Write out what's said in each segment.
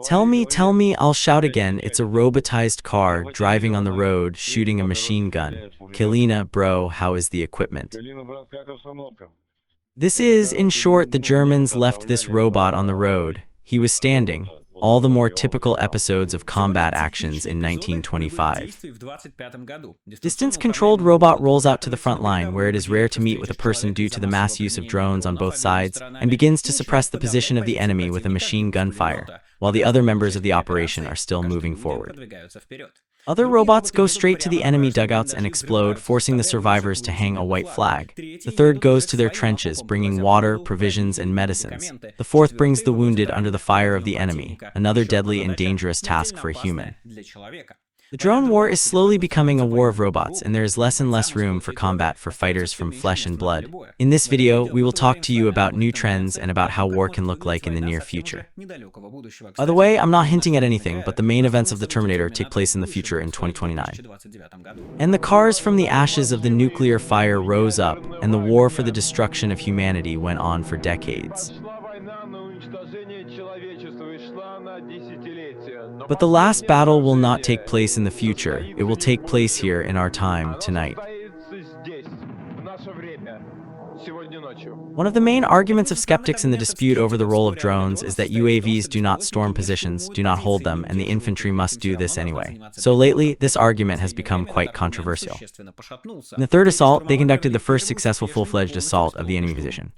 Tell me, I'll shout again. It's a robotized car driving on the road, shooting a machine gun. Kalina, bro, how is the equipment? This is, in short, the Germans left this robot on the road. He was standing. All the more typical episodes of combat actions in 1925. Distance-controlled robot rolls out to the front line, where it is rare to meet with a person due to the mass use of drones on both sides, and begins to suppress the position of the enemy with a machine gun fire, while the other members of the operation are still moving forward. Other robots go straight to the enemy dugouts and explode, forcing the survivors to hang a white flag. The third goes to their trenches, bringing water, provisions, and medicines. The fourth brings the wounded under the fire of the enemy, another deadly and dangerous task for a human. The drone war is slowly becoming a war of robots, and there is less and less room for combat for fighters from flesh and blood. In this video, we will talk to you about new trends and about how war can look like in the near future. By the way, I'm not hinting at anything, but the main events of the Terminator take place in the future in 2029. And the cars from the ashes of the nuclear fire rose up, and the war for the destruction of humanity went on for decades. But the last battle will not take place in the future, it will take place here in our time, tonight. One of the main arguments of skeptics in the dispute over the role of drones is that UAVs do not storm positions, do not hold them, and the infantry must do this anyway. So lately, this argument has become quite controversial. In the third assault, they conducted the first successful full-fledged assault of the enemy position.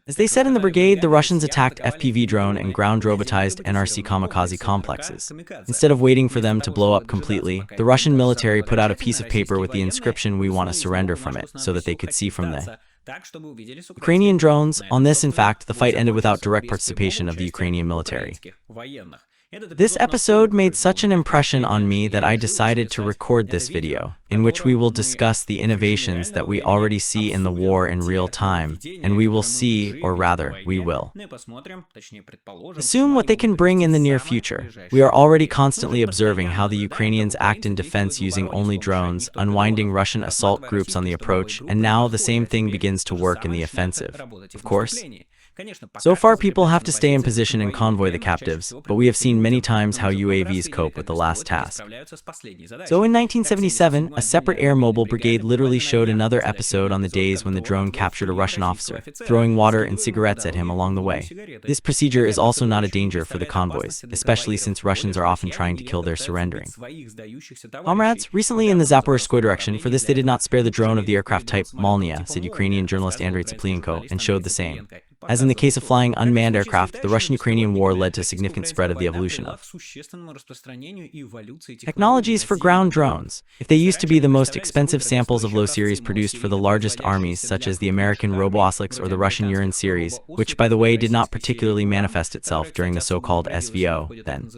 As they said in the brigade, the Russians attacked FPV drone and ground robotized NRC kamikaze complexes. Instead of waiting for them to blow up completely, the Russian military put out a piece of paper with the inscription "We want to surrender" from it, so that they could see from the Ukrainian drones. On this, in fact, the fight ended without direct participation of the Ukrainian military. This episode made such an impression on me that I decided to record this video, in which we will discuss the innovations that we already see in the war in real time, and we will see, or rather, we will assume what they can bring in the near future. We are already constantly observing how the Ukrainians act in defense using only drones, unwinding Russian assault groups on the approach, and now the same thing begins to work in the offensive. Of course, so far people have to stay in position and convoy the captives, but we have seen many times how UAVs cope with the last task. So in 1977, a separate air mobile brigade literally showed another episode on the days when the drone captured a Russian officer, throwing water and cigarettes at him along the way. This procedure is also not a danger for the convoys, especially since Russians are often trying to kill their surrendering comrades. Recently in the Zaporizhzhia direction, for this they did not spare the drone of the aircraft type Molniya, said Ukrainian journalist Andrei Tsaplienko, and showed the same. As in the case of flying unmanned aircraft, the Russian-Ukrainian war led to significant spread of the evolution of technologies for ground drones. If they used to be the most expensive samples of low series produced for the largest armies, such as the American Robo-Oslix or the Russian Uran series, which, by the way, did not particularly manifest itself during the so-called SVO, then.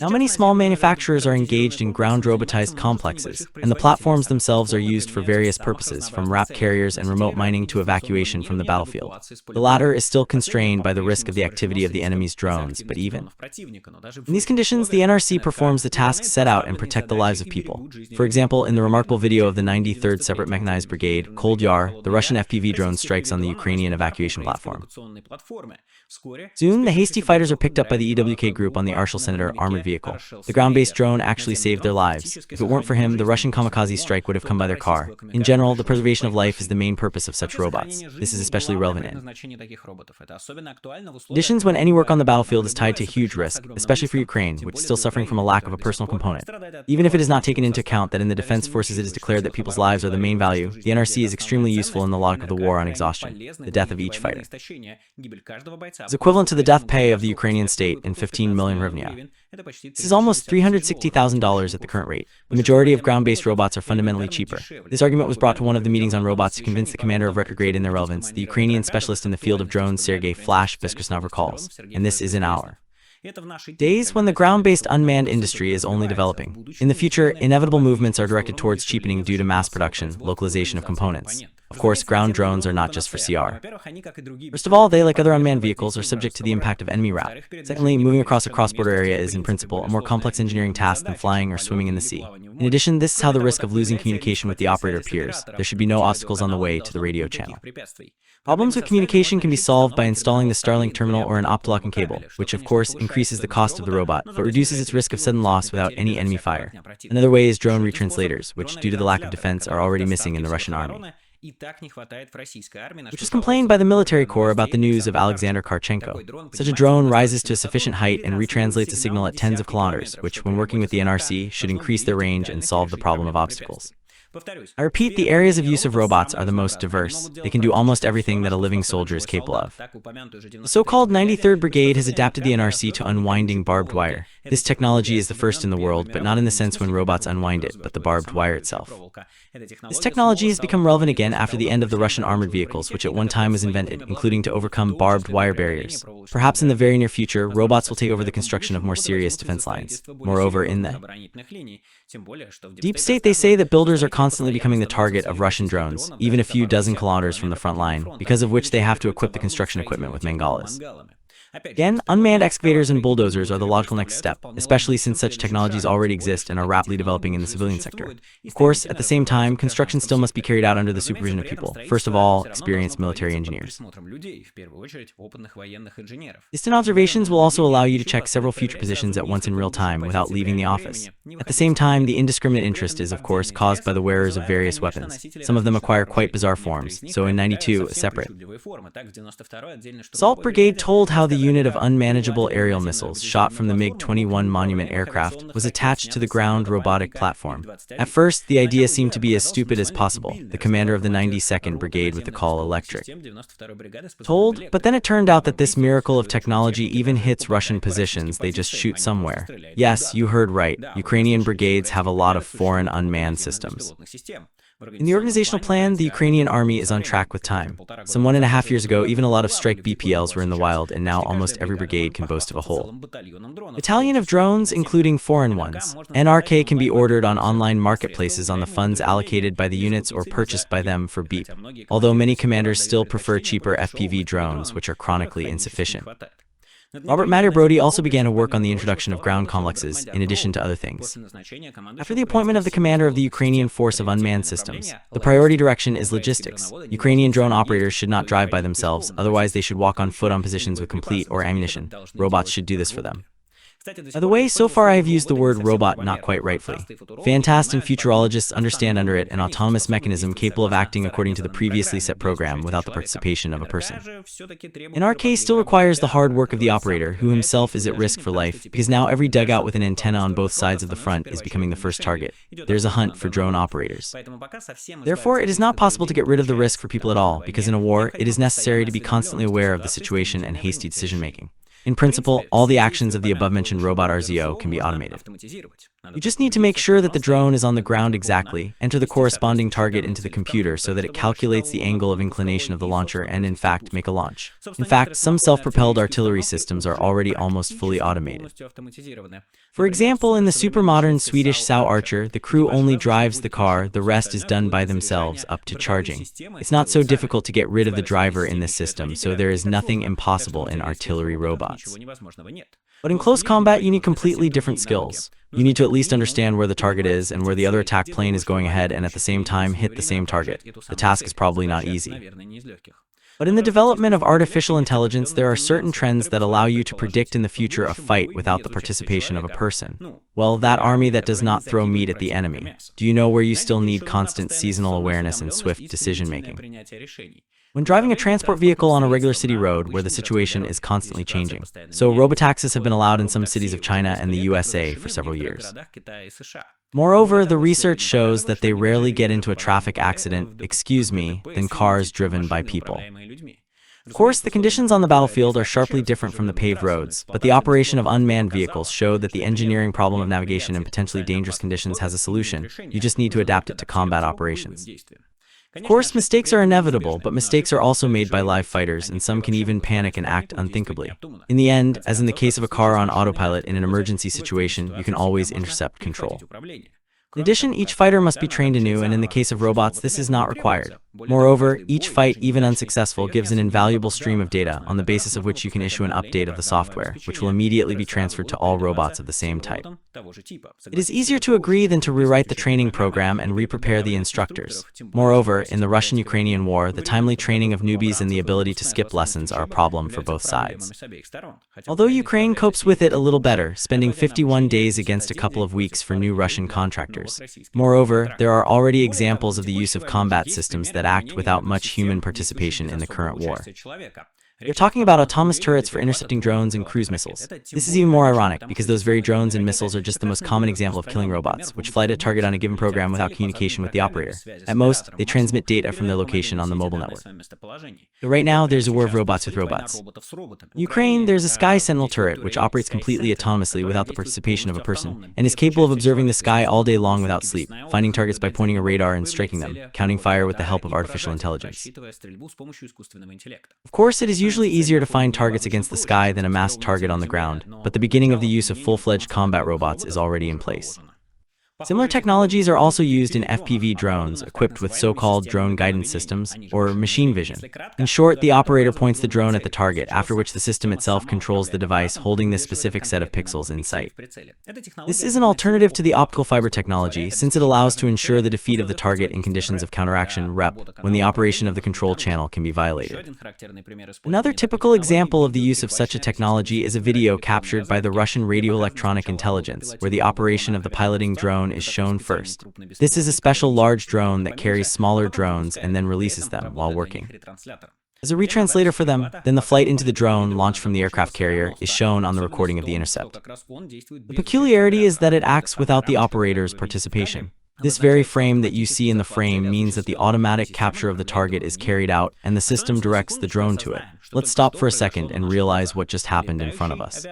Now many small manufacturers are engaged in ground robotized complexes, and the platforms themselves are used for various purposes, from RAP carriers and remote mining to evacuation from the battlefield. The latter is still constrained by the risk of the activity of the enemy's drones, but even in these conditions, the NRC performs the tasks set out and protect the lives of people. For example, in the remarkable video of the 93rd Separate Mechanized Brigade, Cold Yar, the Russian FPV drone strikes on the Ukrainian evacuation platform. Soon, the hasty fighters are picked up by the EWK group on the Arshal Senator armored vehicle. The ground-based drone actually saved their lives. If it weren't for him, the Russian kamikaze strike would have come by their car. In general, the preservation of life is the main purpose of such robots. This is especially relevant in conditions when any work on the battlefield is tied to huge risk, especially for Ukraine, which is still suffering from a lack of a personal component. Even if it is not taken into account that in the defense forces it is declared that people's lives are the main value, the NRC is extremely useful in the logic of the war on exhaustion, the death of each fighter is equivalent to the death pay of the Ukrainian state in 15 million hryvnia. This is almost $360,000 at the current rate. The majority of ground-based robots are fundamentally cheaper. This argument was brought to one of the meetings on robots to convince the commander of retrograde in their relevance, the Ukrainian specialist in the field of drones Sergei Flash Biskrasnov recalls, and this is in our days when the ground-based unmanned industry is only developing. In the future, inevitable movements are directed towards cheapening due to mass production, localization of components. Of course, ground drones are not just for CR. First of all, they, like other unmanned vehicles, are subject to the impact of enemy route. Secondly, moving across a cross-border area is, in principle, a more complex engineering task than flying or swimming in the sea. In addition, this is how the risk of losing communication with the operator appears. There should be no obstacles on the way to the radio channel. Problems with communication can be solved by installing the Starlink terminal or an optolocking cable, which of course increases the cost of the robot, but reduces its risk of sudden loss without any enemy fire. Another way is drone retranslators, which, due to the lack of defense, are already missing in the Russian army. Which was complained by the military corps about the news of Alexander Karchenko. Such a drone rises to a sufficient height and retranslates a signal at tens of kilometers, which, when working with the NRC, should increase their range and solve the problem of obstacles. I repeat, the areas of use of robots are the most diverse. They can do almost everything that a living soldier is capable of. The so-called 93rd Brigade has adapted the NRC to unwinding barbed wire. This technology is the first in the world, but not in the sense when robots unwind it, but the barbed wire itself. This technology has become relevant again after the end of the Russian armored vehicles, which at one time was invented, including to overcome barbed wire barriers. Perhaps in the very near future, robots will take over the construction of more serious defense lines. Moreover, in the deep state, they say that builders are constantly becoming the target of Russian drones, even a few dozen kilometers from the front line, because of which they have to equip the construction equipment with mangalas. Again, unmanned excavators and bulldozers are the logical next step, especially since such technologies already exist and are rapidly developing in the civilian sector. Of course, at the same time, construction still must be carried out under the supervision of people, first of all, experienced military engineers. Distant observations will also allow you to check several future positions at once in real time without leaving the office. At the same time, the indiscriminate interest is, of course, caused by the wearers of various weapons. Some of them acquire quite bizarre forms, so in 92, a separate Assault Brigade told how the unit of unmanageable aerial missiles shot from the MiG-21 Monument aircraft was attached to the ground robotic platform. At first, the idea seemed to be as stupid as possible, the commander of the 92nd Brigade with the call electric told, but then it turned out that this miracle of technology even hits Russian positions, they just shoot somewhere. Yes, you heard right, Ukrainian brigades have a lot of foreign unmanned systems. In the organizational plan, the Ukrainian army is on track with time. Some 1.5 years ago, even a lot of strike BPLs were in the wild, and now almost every brigade can boast of a whole battalion of drones, including foreign ones. NRK can be ordered on online marketplaces on the funds allocated by the units or purchased by them for beep, although many commanders still prefer cheaper FPV drones, which are chronically insufficient. Robert Brody also began to work on the introduction of ground complexes, in addition to other things. After the appointment of the commander of the Ukrainian Force of Unmanned Systems, the priority direction is logistics. Ukrainian drone operators should not drive by themselves, otherwise they should walk on foot on positions with complete or ammunition. Robots should do this for them. By the way, so far I have used the word robot not quite rightfully. Fantasts and futurologists understand under it an autonomous mechanism capable of acting according to the previously set program without the participation of a person. In our case, still requires the hard work of the operator, who himself is at risk for life, because now every dugout with an antenna on both sides of the front is becoming the first target. There's a hunt for drone operators. Therefore, it is not possible to get rid of the risk for people at all, because in a war, it is necessary to be constantly aware of the situation and hasty decision-making. In principle, all the actions of the above-mentioned robot RZO can be automated. You just need to make sure that the drone is on the ground exactly, enter the corresponding target into the computer so that it calculates the angle of inclination of the launcher and, in fact, make a launch. In fact, some self-propelled artillery systems are already almost fully automated. For example, in the super-modern Swedish Sau Archer, the crew only drives the car, the rest is done by themselves up to charging. It's not so difficult to get rid of the driver in this system, so there is nothing impossible in artillery robots. But in close combat, you need completely different skills. You need to at least understand where the target is and where the other attack plane is going ahead and at the same time hit the same target. The task is probably not easy. But in the development of artificial intelligence, there are certain trends that allow you to predict in the future a fight without the participation of a person. Well, that army that does not throw meat at the enemy. Do you know where you still need constant seasonal awareness and swift decision-making? When driving a transport vehicle on a regular city road where the situation is constantly changing. So robotaxis have been allowed in some cities of China and the USA for several years. Moreover, the research shows that they rarely get into a traffic accident, than cars driven by people. Of course, the conditions on the battlefield are sharply different from the paved roads, but the operation of unmanned vehicles showed that the engineering problem of navigation in potentially dangerous conditions has a solution. You just need to adapt it to combat operations. Of course, mistakes are inevitable, but mistakes are also made by live fighters, and some can even panic and act unthinkably. In the end, as in the case of a car on autopilot in an emergency situation, you can always intercept control. In addition, each fighter must be trained anew, and in the case of robots, this is not required. Moreover, each fight, even unsuccessful, gives an invaluable stream of data, on the basis of which you can issue an update of the software, which will immediately be transferred to all robots of the same type. It is easier to agree than to rewrite the training program and re-prepare the instructors. Moreover, in the Russian-Ukrainian war, the timely training of newbies and the ability to skip lessons are a problem for both sides. Although Ukraine copes with it a little better, spending 51 days against a couple of weeks for new Russian contractors. Moreover, there are already examples of the use of combat systems that act without much human participation in the current war. You're talking about autonomous turrets for intercepting drones and cruise missiles. This is even more ironic, because those very drones and missiles are just the most common example of killing robots, which fly at a target on a given program without communication with the operator. At most, they transmit data from their location on the mobile network. So right now, there's a war of robots with robots. In Ukraine, there's a Sky Sentinel turret, which operates completely autonomously without the participation of a person, and is capable of observing the sky all day long without sleep, finding targets by pointing a radar and striking them, counting fire with the help of artificial intelligence. Of course, it is usually easier to find targets against the sky than a masked target on the ground, but the beginning of the use of full-fledged combat robots is already in place. Similar technologies are also used in FPV drones, equipped with so-called drone guidance systems, or machine vision. In short, the operator points the drone at the target, after which the system itself controls the device holding this specific set of pixels in sight. This is an alternative to the optical fiber technology, since it allows to ensure the defeat of the target in conditions of counteraction (rep), when the operation of the control channel can be violated. Another typical example of the use of such a technology is a video captured by the Russian radio-electronic intelligence, where the operation of the piloting drone is shown first. This is a special large drone that carries smaller drones and then releases them while working. As a retranslator for them, then the flight into the drone, launched from the aircraft carrier, is shown on the recording of the intercept. The peculiarity is that it acts without the operator's participation. This very frame that you see in the frame means that the automatic capture of the target is carried out and the system directs the drone to it. Let's stop for a second and realize what just happened in front of us.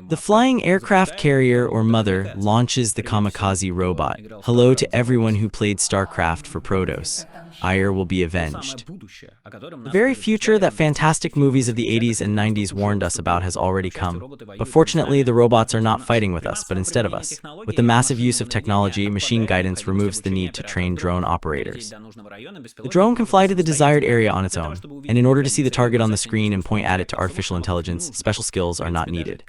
The flying aircraft carrier, or mother, launches the kamikaze robot. Hello to everyone who played StarCraft for Protoss. Ire will be avenged. The very future that fantastic movies of the 80s and 90s warned us about has already come. But fortunately, the robots are not fighting with us, but instead of us. With the massive use of technology, machine guidance removes the need to train drone operators. The drone can fly to the desired area on its own, and in order to see the target on the screen and point at it to artificial intelligence, special skills are not needed.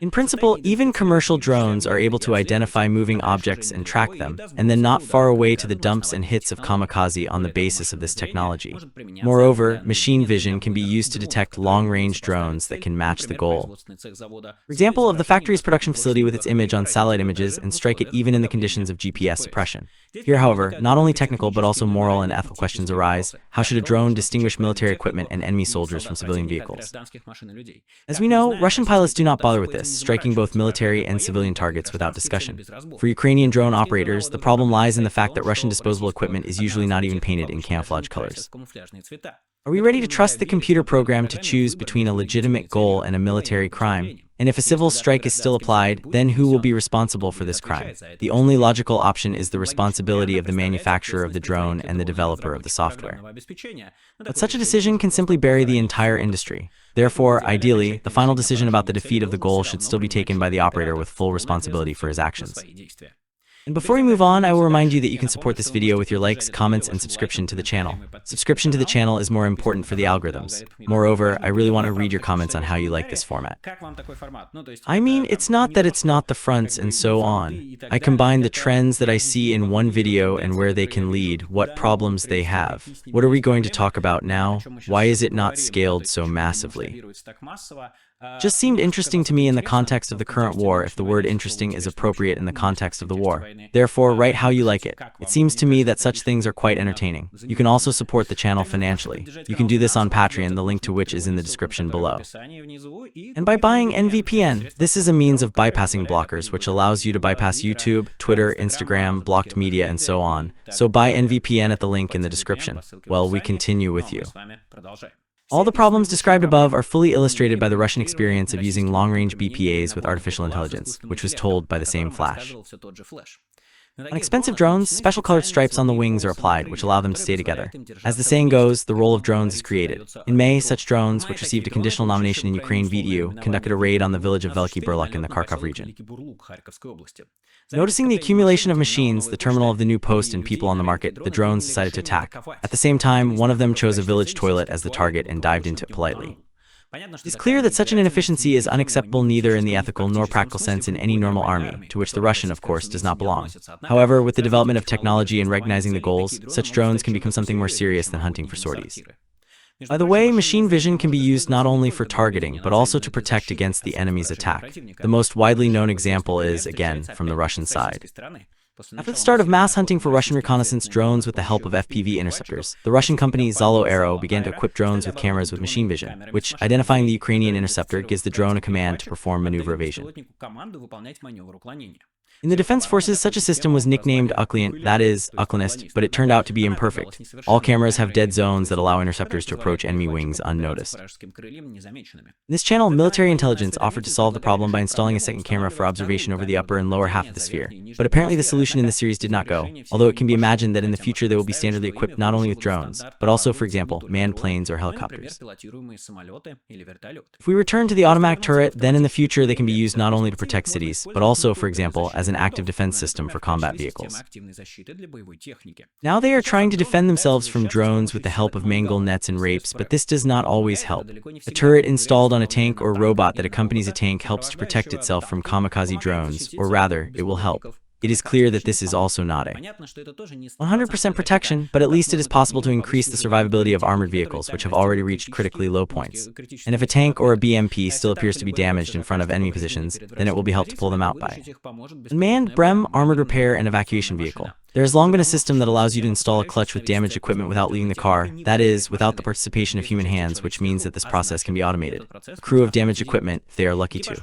In principle, even commercial drones are able to identify moving objects and track them, and then not far away to the dumps and hits of kamikaze on the basis of this technology. Moreover, machine vision can be used to detect long-range drones that can match the goal. For example, of the factory's production facility with its image on satellite images and strike it even in the conditions of GPS suppression. Here, however, not only technical but also moral and ethical questions arise. How should a drone distinguish military equipment and enemy soldiers from civilian vehicles? As we know, Russian pilots do not bother with this, striking both military and civilian targets without discussion. For Ukrainian drone operators, the problem lies in the fact that Russian disposable equipment is usually not even painted in camouflage colors. Are we ready to trust the computer program to choose between a legitimate goal and a military crime? And if a civil strike is still applied, then who will be responsible for this crime? The only logical option is the responsibility of the manufacturer of the drone and the developer of the software. But such a decision can simply bury the entire industry. Therefore, ideally, the final decision about the defeat of the goal should still be taken by the operator with full responsibility for his actions. And before we move on, I will remind you that you can support this video with your likes, comments, and subscription to the channel. Subscription to the channel is more important for the algorithms. Moreover, I really want to read your comments on how you like this format. I mean, it's not that it's not the fronts and so on. I combine the trends that I see in one video and where they can lead, what problems they have. What are we going to talk about now? Why is it not scaled so massively? Just seemed interesting to me in the context of the current war, if the word interesting is appropriate in the context of the war. Therefore, write how you like it. It seems to me that such things are quite entertaining. You can also support the channel financially. You can do this on Patreon, the link to which is in the description below. And by buying NVPN, this is a means of bypassing blockers, which allows you to bypass YouTube, Twitter, Instagram, blocked media, and so on. So buy NVPN at the link in the description. Well, we continue with you. All the problems described above are fully illustrated by the Russian experience of using long-range BPAs with artificial intelligence, which was told by the same Flash. On expensive drones, special colored stripes on the wings are applied, which allow them to stay together. As the saying goes, the role of drones is created. In May, such drones, which received a conditional nomination in Ukraine VDU, conducted a raid on the village of Veliki Burlak in the Kharkov region. Noticing the accumulation of machines, the terminal of the new post, and people on the market, the drones decided to attack. At the same time, one of them chose a village toilet as the target and dived into it politely. It's clear that such an inefficiency is unacceptable neither in the ethical nor practical sense in any normal army, to which the Russian, of course, does not belong. However, with the development of technology and recognizing the goals, such drones can become something more serious than hunting for sorties. By the way, machine vision can be used not only for targeting, but also to protect against the enemy's attack. The most widely known example is, again, from the Russian side. After the start of mass hunting for Russian reconnaissance drones with the help of FPV interceptors, the Russian company Zalo Aero began to equip drones with cameras with machine vision, which, identifying the Ukrainian interceptor, gives the drone a command to perform maneuver evasion. In the defense forces, such a system was nicknamed Ukliant, that is, Uklinist, but it turned out to be imperfect. All cameras have dead zones that allow interceptors to approach enemy wings unnoticed. In this channel, military intelligence offered to solve the problem by installing a second camera for observation over the upper and lower half of the sphere. But apparently the solution in the series did not go, although it can be imagined that in the future they will be standardly equipped not only with drones, but also, for example, manned planes or helicopters. If we return to the automatic turret, then in the future they can be used not only to protect cities, but also, for example, as an active defense system for combat vehicles. Now they are trying to defend themselves from drones with the help of mangle nets and rapes, but this does not always help. A turret installed on a tank or robot that accompanies a tank helps to protect itself from kamikaze drones, or rather, it will help. It is clear that this is also not a 100% protection, but at least it is possible to increase the survivability of armored vehicles, which have already reached critically low points. And if a tank or a BMP still appears to be damaged in front of enemy positions, then it will be helped to pull them out by unmanned BREM armored repair and evacuation vehicle. There has long been a system that allows you to install a clutch with damaged equipment without leaving the car, that is, without the participation of human hands, which means that this process can be automated. A crew of damaged equipment, if they are lucky to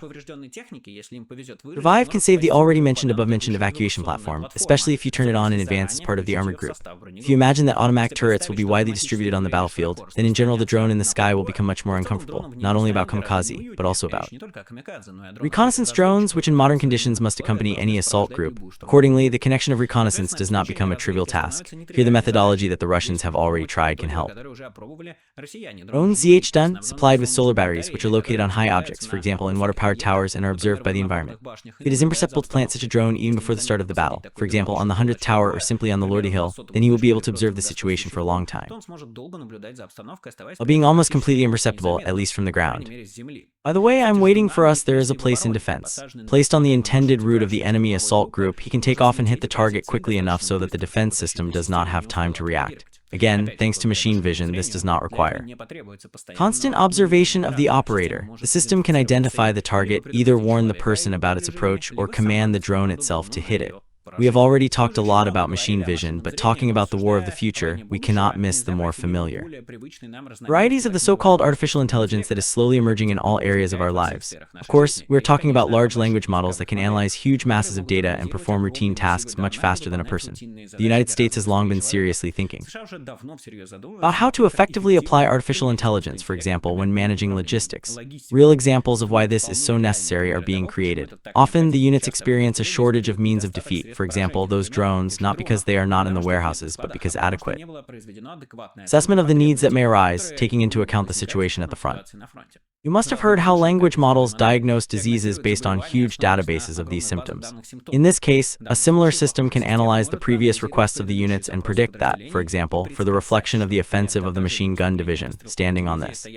survive, can save the already above-mentioned evacuation platform, especially if you turn it on in advance as part of the armored group. If you imagine that automatic turrets will be widely distributed on the battlefield, then in general the drone in the sky will become much more uncomfortable, not only about kamikaze, but also about reconnaissance drones, which in modern conditions must accompany any assault group. Accordingly, the connection of reconnaissance does not become a trivial task. Here the methodology that the Russians have already tried can help. Drones ZH-Dun, supplied with solar batteries, which are located on high objects, for example in water-powered towers, and are observed by the environment. If it is imperceptible to plant such a drone even before the start of the battle, for example on the 100th tower or simply on the Lordy Hill, then you will be able to observe the situation for a long time, while being almost completely imperceptible, at least from the ground. By the way, I'm waiting for us. There is a place in defense. Placed on the intended route of the enemy assault group, he can take off and hit the target quickly enough so that the defense system does not have time to react. Again, thanks to machine vision, this does not require constant observation of the operator. The system can identify the target, either warn the person about its approach, or command the drone itself to hit it. We have already talked a lot about machine vision, but talking about the war of the future, we cannot miss the more familiar varieties of the so-called artificial intelligence that is slowly emerging in all areas of our lives. Of course, we're talking about large language models that can analyze huge masses of data and perform routine tasks much faster than a person. The United States has long been seriously thinking about how to effectively apply artificial intelligence, for example, when managing logistics. Real examples of why this is so necessary are being created. Often, the units experience a shortage of means of defeat. For example, those drones, not because they are not in the warehouses, but because adequate assessment of the needs that may arise, taking into account the situation at the front. You must have heard how language models diagnose diseases based on huge databases of these symptoms. In this case, a similar system can analyze the previous requests of the units and predict that, for example, for the reflection of the offensive of the machine gun division, standing on this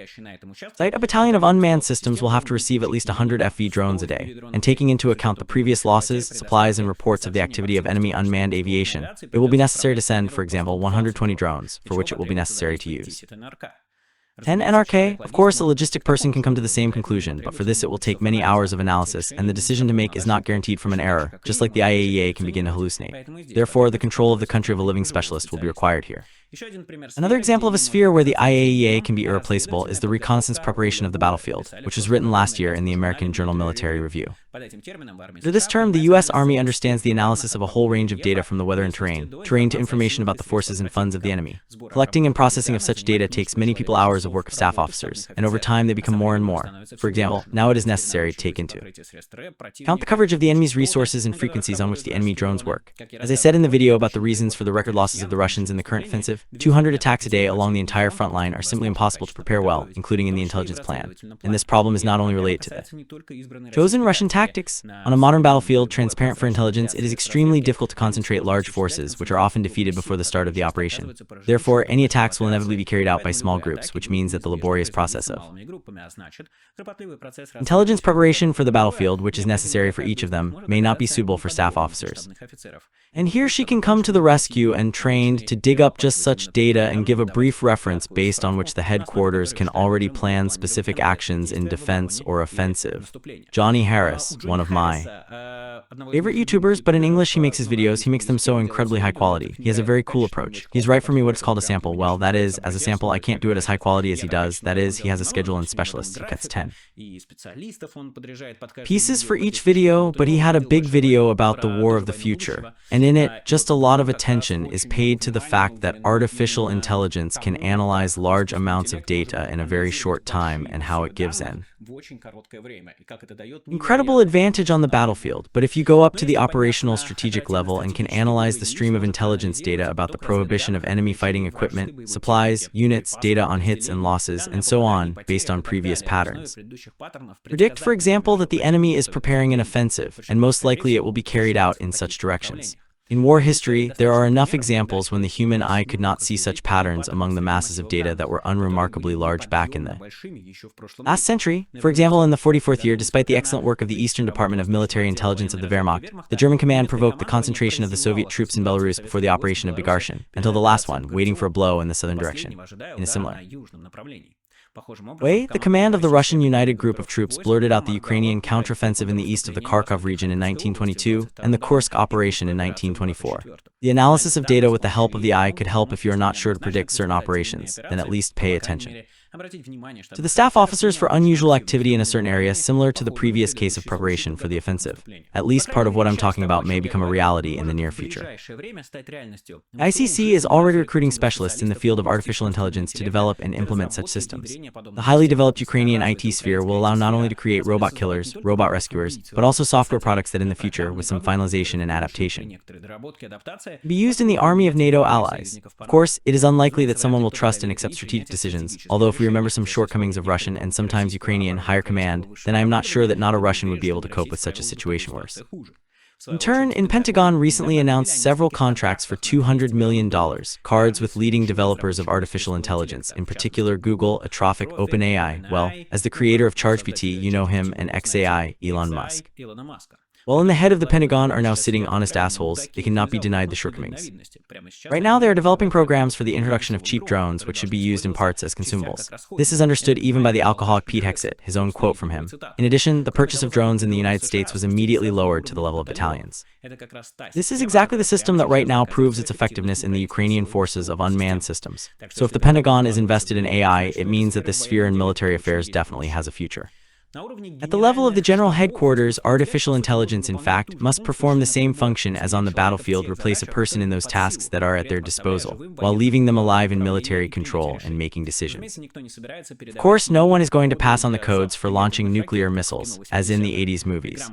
site, a battalion of unmanned systems will have to receive at least 100 FV drones a day, and taking into account the previous losses, supplies, and reports of the activity of enemy unmanned aviation, it will be necessary to send, for example, 120 drones, for which it will be necessary to use 10 NRK. Of course, a logistic person can come to the same conclusion, but for this it will take many hours of analysis, and the decision to make is not guaranteed from an error, just like the IAEA can begin to hallucinate. Therefore, the control of the country of a living specialist will be required here. Another example of a sphere where the IAEA can be irreplaceable is the reconnaissance preparation of the battlefield, which was written last year in the American journal Military Review. Under this term, the U.S. Army understands the analysis of a whole range of data from the weather and terrain to information about the forces and funds of the enemy. Collecting and processing of such data takes many people hours of work of staff officers, and over time they become more and more. For example, now it is necessary to take into count the coverage of the enemy's resources and frequencies on which the enemy drones work. As I said in the video about the reasons for the record losses of the Russians in the current offensive, 200 attacks a day along the entire front line are simply impossible to prepare well, including in the intelligence plan. And this problem is not only related to the chosen Russian tactics. On a modern battlefield, transparent for intelligence, it is extremely difficult to concentrate large forces, which are often defeated before the start of the operation. Therefore, any attacks will inevitably be carried out by small groups, which means that the laborious process of intelligence preparation for the battlefield, which is necessary for each of them, may not be suitable for staff officers. And here she can come to the rescue and trained to dig up just such data and give a brief reference based on which the headquarters can already plan specific actions in defense or offensive. Johnny Harris, one of my favorite YouTubers, but in English he makes his videos, he makes them so incredibly high quality. He has a very cool approach. He's right for me what is called a sample. Well, that is, as a sample, I can't do it as high quality as he does. That is, he has a schedule and specialists. He cuts 10 pieces for each video, but he had a big video about the war of the future. And in it, just a lot of attention is paid to the fact that artificial intelligence can analyze large amounts of data in a very short time and how it gives an incredible advantage on the battlefield. But if you go up to the operational strategic level and can analyze the stream of intelligence data about the prohibition of enemy fighting equipment, supplies, units, data on hits and losses, and so on, based on previous patterns. Predict, for example, that the enemy is preparing an offensive, and most likely it will be carried out in such directions. In war history, there are enough examples when the human eye could not see such patterns among the masses of data that were unremarkably large back in the last century. For example, in the 44th year, despite the excellent work of the Eastern Department of Military Intelligence of the Wehrmacht, the German command provoked the concentration of the Soviet troops in Belarus before the operation of Bagratión, until the last one, waiting for a blow in the southern direction. In a similar way, the command of the Russian United Group of Troops blurted out the Ukrainian counteroffensive in the east of the Kharkov region in 1922 and the Kursk operation in 1924. The analysis of data with the help of the eye could help if you are not sure to predict certain operations, then at least pay attention to the staff officers for unusual activity in a certain area, similar to the previous case of preparation for the offensive. At least part of what I'm talking about may become a reality in the near future. ICC is already recruiting specialists in the field of artificial intelligence to develop and implement such systems. The highly developed Ukrainian IT sphere will allow not only to create robot killers, robot rescuers, but also software products that in the future, with some finalization and adaptation, be used in the army of NATO allies. Of course, it is unlikely that someone will trust and accept strategic decisions, although if we remember some shortcomings of Russian and sometimes Ukrainian higher command, then I am not sure that not a Russian would be able to cope with such a situation worse. In turn, Pentagon recently announced several contracts for $200 million, cards with leading developers of artificial intelligence, in particular Google, Anthropic, OpenAI, well, as the creator of ChatGPT, you know him, and XAI, Elon Musk. While in the head of the Pentagon are now sitting honest assholes, they cannot be denied the shortcomings. Right now, they are developing programs for the introduction of cheap drones, which should be used in parts as consumables. This is understood even by the alcoholic Pete Hegseth, his own quote from him. In addition, the purchase of drones in the United States was immediately lowered to the level of battalions. This is exactly the system that right now proves its effectiveness in the Ukrainian forces of unmanned systems. So if the Pentagon is invested in AI, it means that this sphere in military affairs definitely has a future. At the level of the general headquarters, artificial intelligence, in fact, must perform the same function as on the battlefield, replace a person in those tasks that are at their disposal, while leaving them alive in military control and making decisions. Of course, no one is going to pass on the codes for launching nuclear missiles, as in the 80s movies.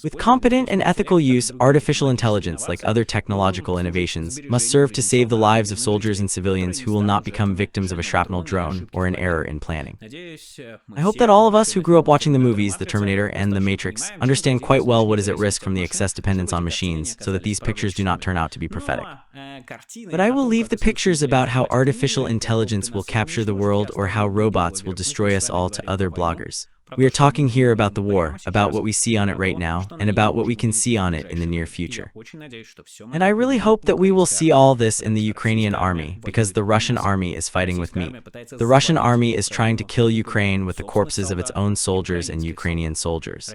With competent and ethical use, artificial intelligence, like other technological innovations, must serve to save the lives of soldiers and civilians who will not become victims of a shrapnel drone or an error in planning. I hope that all of us who grew up watching the movies The Terminator and The Matrix understand quite well what is at risk from the excess dependence on machines, so that these pictures do not turn out to be prophetic. But I will leave the pictures about how artificial intelligence will capture the world or how robots will destroy us all to other bloggers. We are talking here about the war, about what we see on it right now, and about what we can see on it in the near future. And I really hope that we will see all this in the Ukrainian army, because the Russian army is fighting with me. The Russian army is trying to kill Ukraine with the corpses of its own soldiers and Ukrainian soldiers.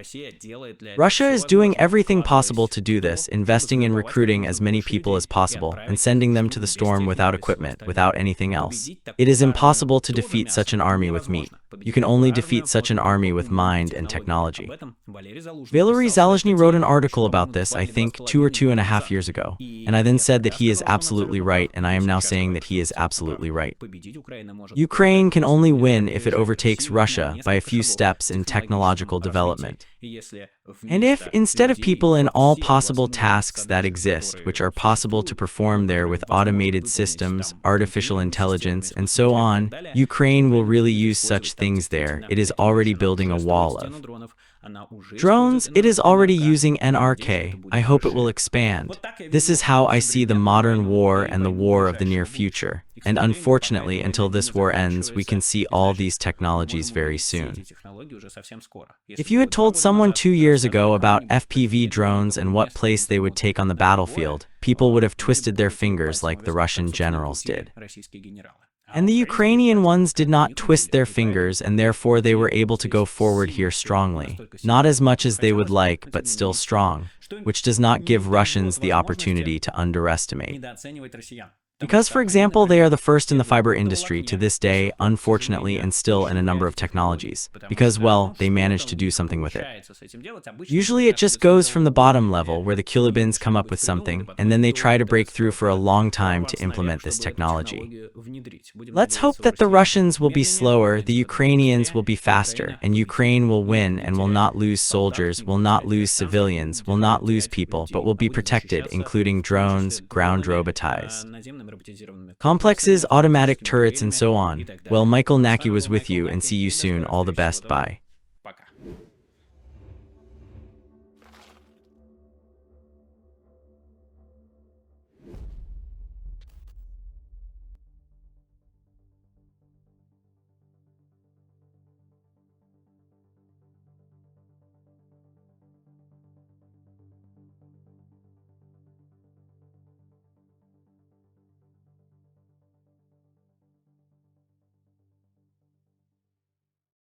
Russia is doing everything possible to do this, investing in recruiting as many people as possible and sending them to the storm without equipment, without anything else. It is impossible to defeat such an army with meat. You can only defeat such an army with mind and technology. Valery Zaluzhny wrote an article about this, I think, 2.5 years ago, and I then said that he is absolutely right, and I am now saying that he is absolutely right. Ukraine can only win if it overtakes Russia by a few steps in technological development. And if, instead of people in all possible tasks that exist, which are possible to perform there with automated systems, artificial intelligence, and so on, Ukraine will really use such things there, it is already building a wall of drones, it is already using NRK. I hope it will expand. This is how I see the modern war and the war of the near future. And unfortunately, until this war ends, we can see all these technologies very soon. If you had told someone 2 years ago about FPV drones and what place they would take on the battlefield, people would have twisted their fingers like the Russian generals did. And the Ukrainian ones did not twist their fingers, and therefore they were able to go forward here strongly. Not as much as they would like, but still strong, which does not give Russians the opportunity to underestimate. Because, for example, they are the first in the fiber industry to this day, unfortunately, and still in a number of technologies. Because, well, they managed to do something with it. Usually it just goes from the bottom level, where the Kulibins come up with something, and then they try to break through for a long time to implement this technology. Let's hope that the Russians will be slower, the Ukrainians will be faster, and Ukraine will win and will not lose soldiers, will not lose civilians, will not lose people, but will be protected, including drones, ground robotics, complexes, automatic turrets, and so on. Well, Michael Nacke was with you, and see you soon. All the best. Bye.